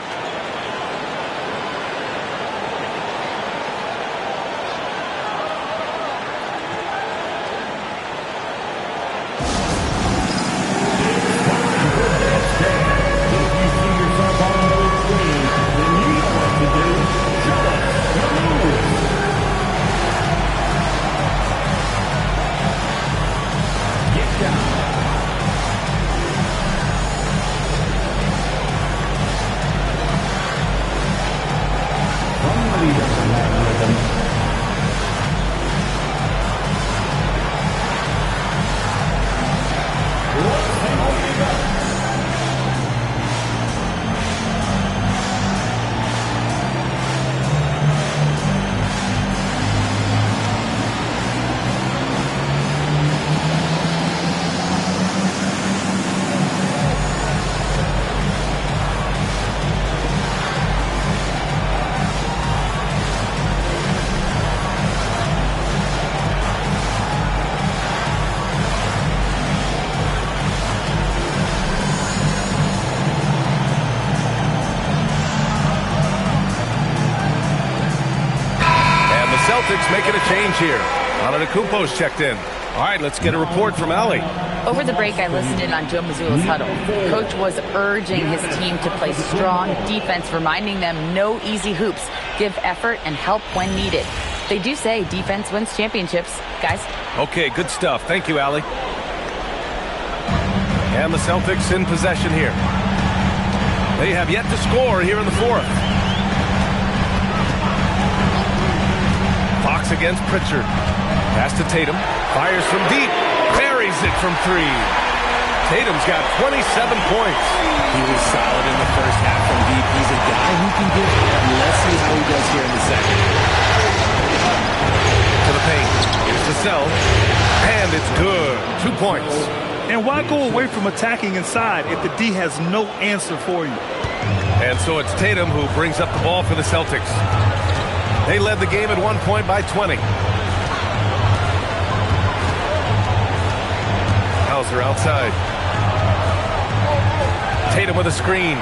Celtics making a change here. Antetokounmpo's checked in. All right, let's get a report from Allie. Over the break, I listened in on Joe Mazzulla's huddle. Coach was urging his team to play strong defense, reminding them no easy hoops, give effort, and help when needed. They do say defense wins championships, guys. Okay, good stuff. Thank you, Allie. And the Celtics in possession here. They have yet to score here in the fourth. Fox against Pritchard. Pass to Tatum. Fires from deep. Buries it from 3. Tatum's got 27 points. He was solid in the first half from deep. He's a guy who can give up. Let's see how he does here in the second. To the paint. Here's Vassell. And it's good. 2 points. And why go away from attacking inside if the D has no answer for you? And so it's Tatum who brings up the ball for the Celtics. They led the game at 1 point by 20. Hauser outside. Tatum with a screen.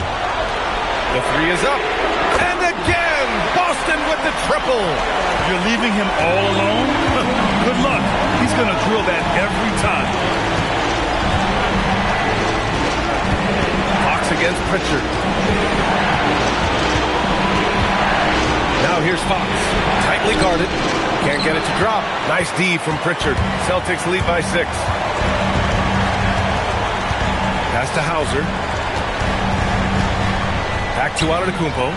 The 3 is up. And again, Boston with the triple. You're leaving him all alone? Good luck. He's going to drill that every time. Fox against Pritchard. Now here's Fox. Tightly guarded. Can't get it to drop. Nice D from Pritchard. Celtics lead by 6. Pass to Hauser. Back to Antetokounmpo.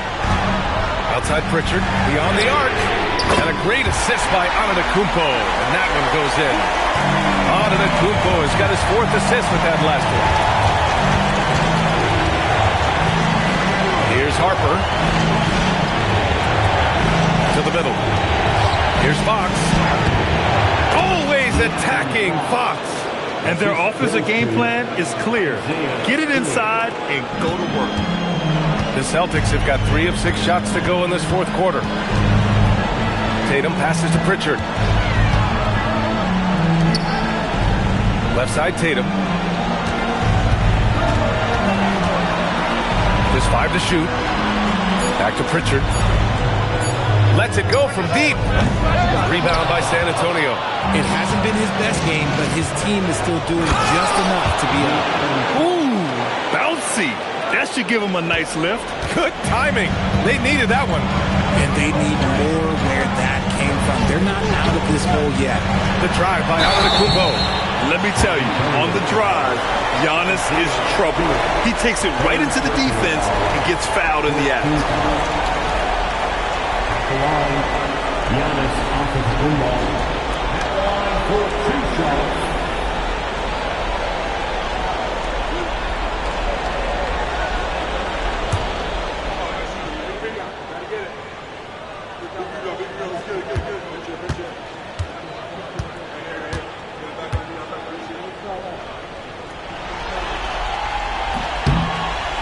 Outside Pritchard. Beyond the arc. And a great assist by Antetokounmpo. And that one goes in. Antetokounmpo has got his 4th assist with that last one. Here's Harper. To the middle. Here's Fox. Always attacking Fox. And their offensive game plan is clear. Get it inside and go to work. The Celtics have got 3 of 6 shots to go in this fourth quarter. Tatum passes to Pritchard. Left side Tatum. Just 5 to shoot. Back to Pritchard. Lets it go from deep. Rebound by San Antonio. It hasn't been his best game, but his team is still doing just enough to be up. Ooh, bouncy. That should give him a nice lift. Good timing. They needed that one. And they need more where that came from. They're not out of this hole yet. The drive by Antetokounmpo. Let me tell you, on the drive, Giannis is trouble. He takes it right into the defense and gets fouled in the act. The line, Giannis offensive rebound. Line for 2 shots.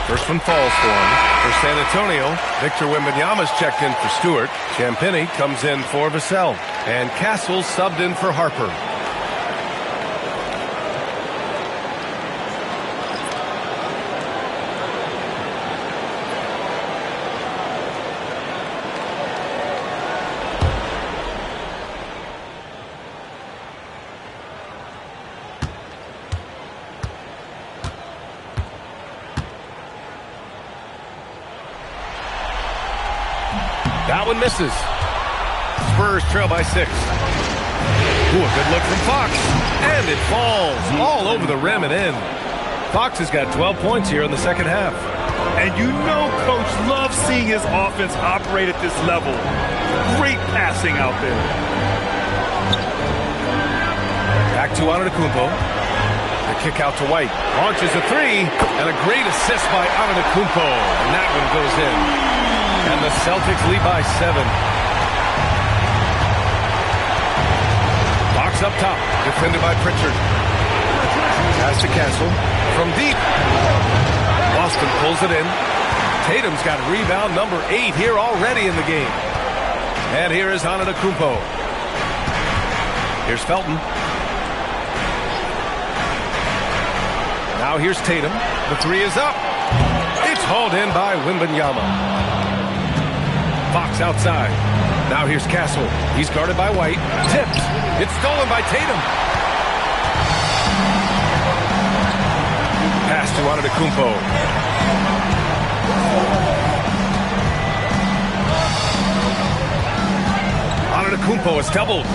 First one falls for him. For San Antonio, Victor Wembanyama's checked in for Stewart. Champagnie comes in for Vassell. And Castle subbed in for Harper. That one misses. Spurs trail by 6. Ooh, a good look from Fox. And it falls all over the rim and in. Fox has got 12 points here in the second half. And you know Coach loves seeing his offense operate at this level. Great passing out there. Back to Antetokounmpo. The kick out to White. Launches a 3. And a great assist by Antetokounmpo. And that one goes in. And the Celtics lead by 7. Box up top, defended by Pritchard. Pass to Castle. From deep. Boston pulls it in. Tatum's got rebound number 8 here already in the game. And here is Antetokounmpo. Here's Felton. Now here's Tatum. The 3 is up. It's hauled in by Wembanyama. Fox outside. Now here's Castle. He's guarded by White. Tipped. It's stolen by Tatum. Pass to Antetokounmpo. Antetokounmpo is doubled.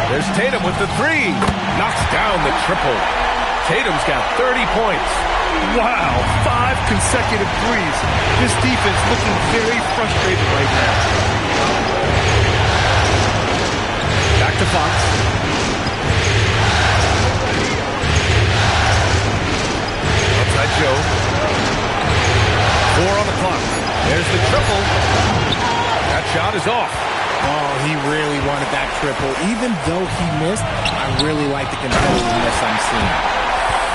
There's Tatum with the 3. Knocks down the triple. Tatum's got 30 points. Wow, 5 consecutive threes. This defense looking very frustrated right now. Back to Fox. Outside Joe. 4 on the clock. There's the triple. That shot is off. Oh, he really wanted that triple. Even though he missed, I really like the competitiveness I'm seeing.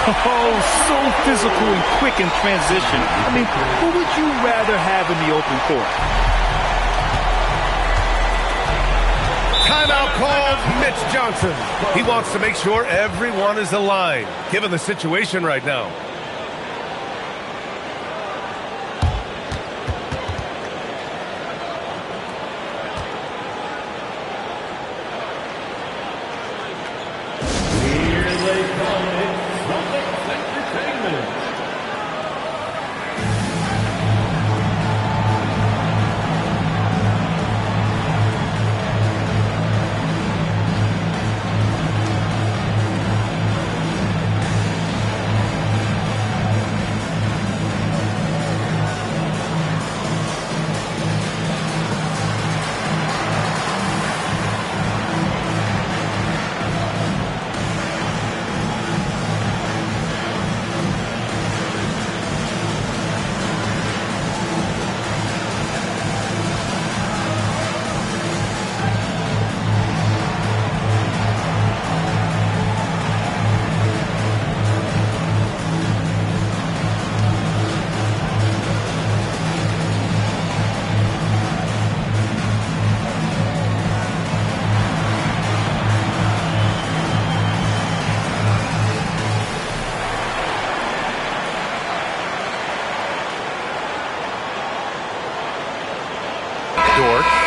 Oh, so physical and quick in transition. I mean, who would you rather have in the open court? Timeout called Mitch Johnson. He wants to make sure everyone is aligned, given the situation right now.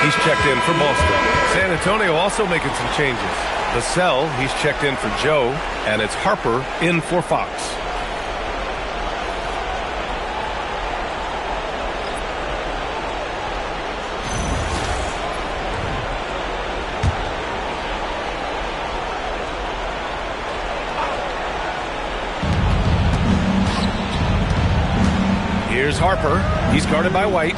he's checked in for Boston. San Antonio also making some changes. Vassell, he's checked in for Joe, and it's Harper in for Fox. Here's Harper. He's guarded by White.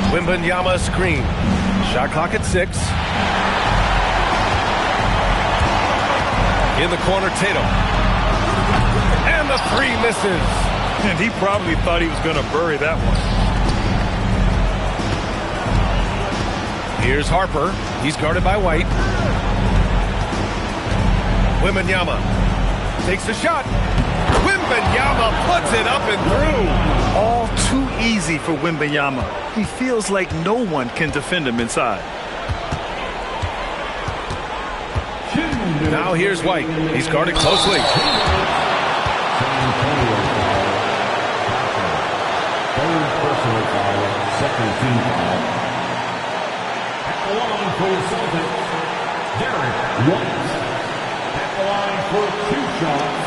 Wembanyama screen. Shot clock at 6. In the corner, Tatum. And the 3 misses. And he probably thought he was going to bury that one. Here's Harper. He's guarded by White. Wembanyama takes the shot. Wembanyama puts it up and through. All too easy for Wembanyama. He feels like no one can defend him inside. Now here's White. He's guarded closely. Third personal foul, second team foul. At the line for the Celtics, Derek White. At the line for 2 shots.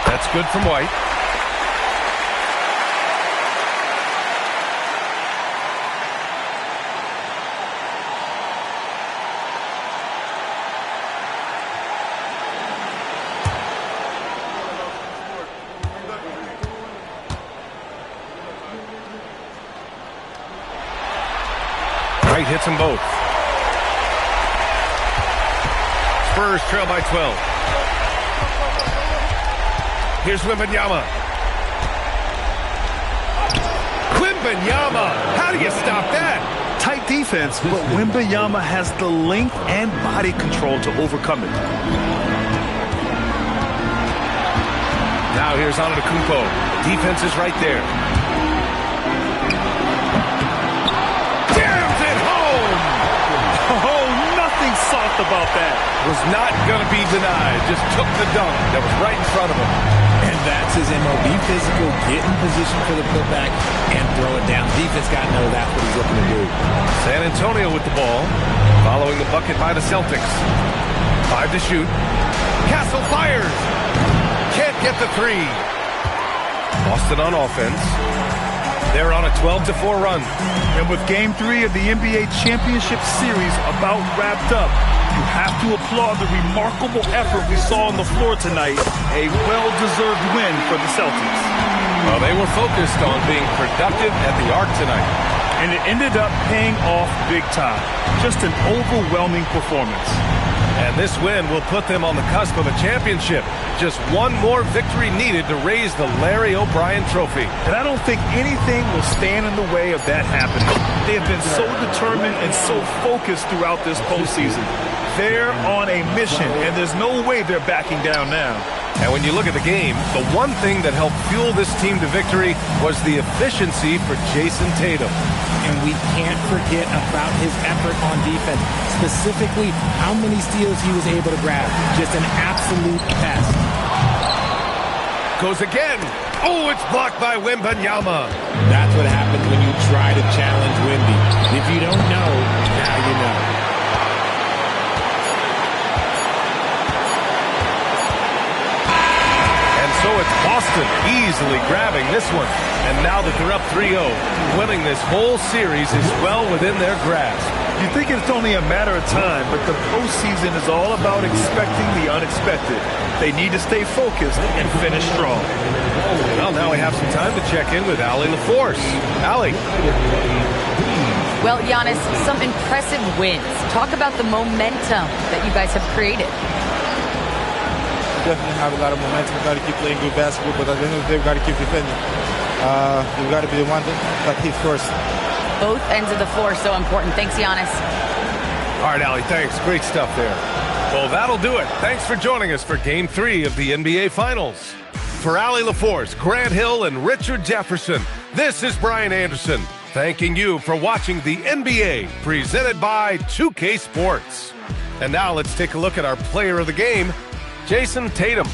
That's good from White. White hits them both. Spurs trail by 12. Here's Wembanyama. Wembanyama! How do you stop that? Tight defense, but Wembanyama has the length and body control to overcome it. Now here's Antetokounmpo. Defense is right there. Jams it home! Oh, nothing soft about that. Was not going to be denied. Just took the dunk that was right in front of him. And that's his MO. Be physical, get in position for the putback, and throw it down. Defense got to know that's what he's looking to do. San Antonio with the ball, following the bucket by the Celtics. 5 to shoot. Castle fires. Can't get the 3. Boston on offense. They're on a 12-4 run. And with Game 3 of the NBA Championship Series about wrapped up, you have to applaud the remarkable effort we saw on the floor tonight. A well-deserved win for the Celtics. Well, they were focused on being productive at the arc tonight. And it ended up paying off big time. Just an overwhelming performance. And this win will put them on the cusp of a championship. Just one more victory needed to raise the Larry O'Brien Trophy. And I don't think anything will stand in the way of that happening. They have been so determined and so focused throughout this postseason. They're on a mission, and there's no way they're backing down now. And when you look at the game, the one thing that helped fuel this team to victory was the efficiency for Jason Tatum. And we can't forget about his effort on defense, specifically how many steals he was able to grab. Just an absolute pest. Goes again. Oh, it's blocked by Wembanyama. That's what happens when you try to challenge Wemby. If you don't know, now you know. So it's Boston easily grabbing this one. And now that they're up 3-0, winning this whole series is well within their grasp. You think it's only a matter of time, but the postseason is all about expecting the unexpected. They need to stay focused and finish strong. Well, now we have some time to check in with Allie LaForce. Allie. Well, Giannis, some impressive wins. Talk about the momentum that you guys have created. Definitely have a lot of momentum. We've got to keep playing good basketball, but at the end of the day, we've got to keep defending. We've got to be the one that hits first. Both ends of the floor so important. Thanks, Giannis. All right, Allie, thanks. Great stuff there. Well, that'll do it. Thanks for joining us for Game 3 of the NBA Finals. For Allie LaForce, Grant Hill, and Richard Jefferson, this is Brian Anderson. thanking you for watching the NBA presented by 2K Sports. And now let's take a look at our player of the game, Jason Tatum.